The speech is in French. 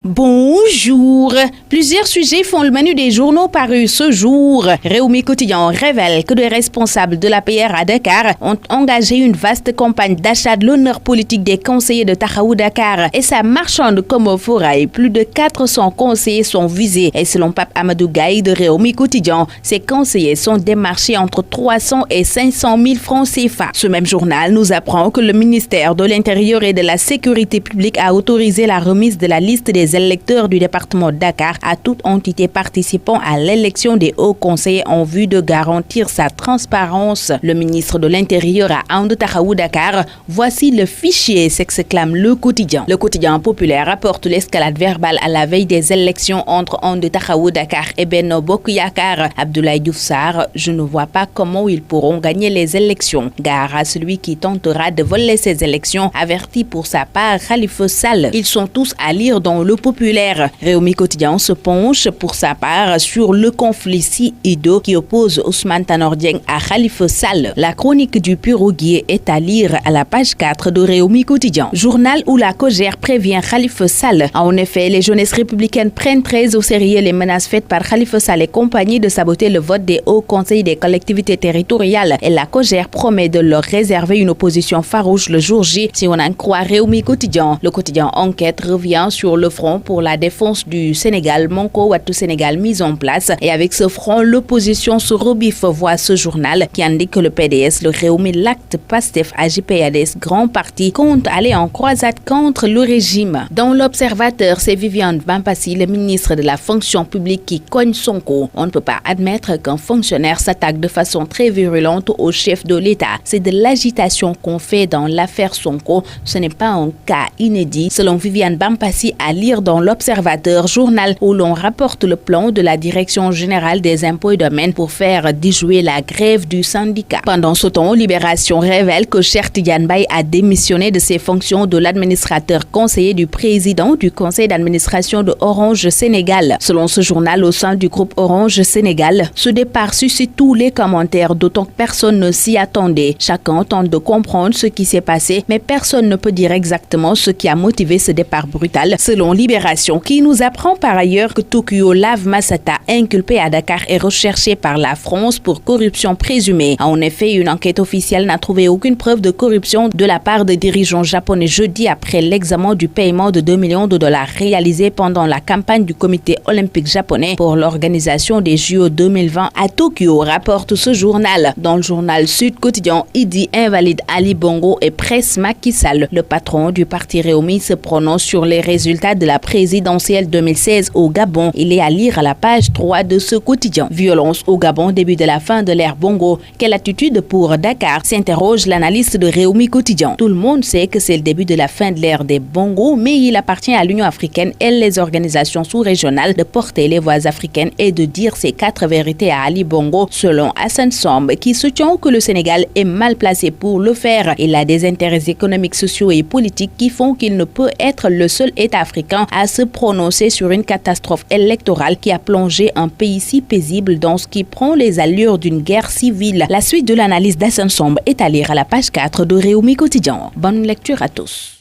Bonjour. Plusieurs sujets font le menu des journaux parus ce jour. Réumi Quotidien révèle que des responsables de l'APR à Dakar ont engagé une vaste campagne d'achat de l'honneur politique des conseillers de Taxawu Dakar et sa marchande comme au forail. Plus de 400 conseillers sont visés et selon Pape Amadou Gaye de Réumi Quotidien, ces conseillers sont démarchés entre 300 et 500 000 francs CFA. Ce même journal nous apprend que le ministère de l'Intérieur et de la Sécurité publique a autorisé la remise de la liste des électeurs du département de Dakar à toute entité participant à l'élection des hauts conseillers en vue de garantir sa transparence. Le ministre de l'Intérieur à And Taxawu Dakar, voici le fichier, s'exclame le quotidien. Le quotidien populaire rapporte l'escalade verbale à la veille des élections entre And Taxawu Dakar et Benno Bokk Yakaar. Abdoulaye Diouf Sarr, je ne vois pas comment ils pourront gagner les élections. Gare à celui qui tentera de voler ces élections, averti pour sa part Khalifa Sall. Ils sont tous à lire dans le populaire. Réumi Quotidien se penche pour sa part sur le conflit si-ido qui oppose Ousmane Tanor Dieng à Khalifa Sall. La chronique du piroguier est à lire à la page 4 de Réumi Quotidien. Journal où la Cogère prévient Khalifa Sall. En effet, les jeunesses républicaines prennent très au sérieux les menaces faites par Khalifa Sall et compagnie de saboter le vote des hauts conseils des collectivités territoriales. Et la Cogère promet de leur réserver une opposition farouche le jour J si on en croit Réumi Quotidien. Le quotidien Enquête revient sur le front pour la défense du Sénégal, Manko Wattu Sénégal mis en place. Et avec ce front, l'opposition se rebiffe, voit ce journal qui indique que le PDS, le Réumi, l'Acte, PASTEF, AJ/PADS, grand parti, compte aller en croisade contre le régime. Dans l'Observateur, c'est Viviane Bampassi, le ministre de la fonction publique, qui cogne Sonko. On ne peut pas admettre qu'un fonctionnaire s'attaque de façon très virulente au chef de l'État. C'est de l'agitation qu'on fait dans l'affaire Sonko. Ce n'est pas un cas inédit, selon Viviane Bampassi, à lire dans l'Observateur, journal où l'on rapporte le plan de la Direction générale des impôts et domaines pour faire déjouer la grève du syndicat. Pendant ce temps, Libération révèle que Cheikh Tidiane Baye a démissionné de ses fonctions de l'administrateur conseiller du président du conseil d'administration de Orange Sénégal. Selon ce journal, au sein du groupe Orange Sénégal, ce départ suscite tous les commentaires, d'autant que personne ne s'y attendait. Chacun tente de comprendre ce qui s'est passé, mais personne ne peut dire exactement ce qui a motivé ce départ brutal, selon Libération, qui nous apprend par ailleurs que Tokyo Lave Massata, inculpé à Dakar, est recherché par la France pour corruption présumée. En effet, une enquête officielle n'a trouvé aucune preuve de corruption de la part des dirigeants japonais jeudi après l'examen du paiement de 2 millions de dollars réalisé pendant la campagne du comité olympique japonais pour l'organisation des JO 2020 à Tokyo, rapporte ce journal. Dans le journal Sud Quotidien, Idi invalide Ali Bongo et presse Macky Sall. Le patron du parti Réumi se prononce sur les résultats de la présidentielle 2016 au Gabon. Il est à lire à la page 3 de ce quotidien. Violence au Gabon, début de la fin de l'ère Bongo. Quelle attitude pour Dakar, s'interroge l'analyste de Réumi Quotidien. Tout le monde sait que c'est le début de la fin de l'ère des Bongo, mais il appartient à l'Union africaine et les organisations sous-régionales de porter les voix africaines et de dire ces 4 vérités à Ali Bongo, selon Hassan Samb, qui soutient que le Sénégal est mal placé pour le faire. Il a des intérêts économiques, sociaux et politiques qui font qu'il ne peut être le seul État africain à se prononcer sur une catastrophe électorale qui a plongé un pays si paisible dans ce qui prend les allures d'une guerre civile. La suite de l'analyse d'Hassan Samb est à lire à la page 4 de Réumi Quotidien. Bonne lecture à tous.